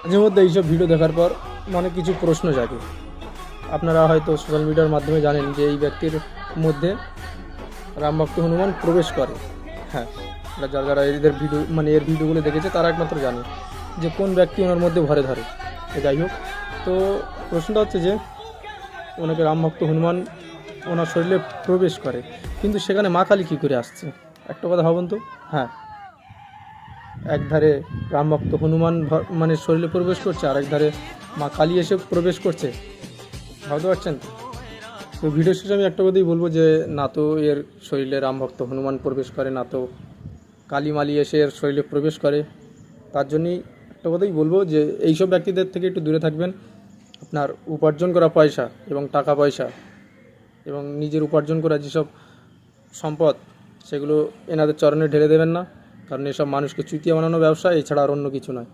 মাঝে মধ্যে এইসব ভিডিও দেখার পর অনেক কিছু প্রশ্ন জাগে। আপনারা হয়তো সোশ্যাল মিডিয়ার মাধ্যমে জানেন যে এই ব্যক্তির মধ্যে রামভক্ত হনুমান প্রবেশ করে। হ্যাঁ, যারা যারা এদের ভিডিও এর ভিডিওগুলো দেখেছে তারা একমাত্র জানে যে কোন ব্যক্তি ওনার মধ্যে ভরে ধরে। যাই হোক, তো প্রশ্নটা হচ্ছে যে ওনাকে রামভক্ত হনুমান ওনার শরীরে প্রবেশ করে, কিন্তু সেখানে মা কালী কী করে আসছে? একটা কথা ভাবুন তো। হ্যাঁ, একধারে রামভক্ত হনুমান শরীরে প্রবেশ করছে, আর একধারে মা কালী এসে প্রবেশ করছে। ভাবতে পারছেন? তো ভিডিও শেষে আমি একটা কথাই বলবো যে না তো এর শরীরে রামভক্ত হনুমান প্রবেশ করে, না তো কালী মালি এসে এর শরীরে প্রবেশ করে। তার জন্যই একটা কথাই বলবো যে এইসব ব্যক্তিদের থেকে একটু দূরে থাকবেন। আপনার উপার্জন করা পয়সা এবং টাকা পয়সা এবং নিজের উপার্জন করা যেসব সম্পদ, সেগুলো এনাদের চরণে ঢেলে দেবেন না, কারণ এসব মানুষকে চুতিয়া বানানো ব্যবসা, এছাড়া আর অন্য কিছু নয়।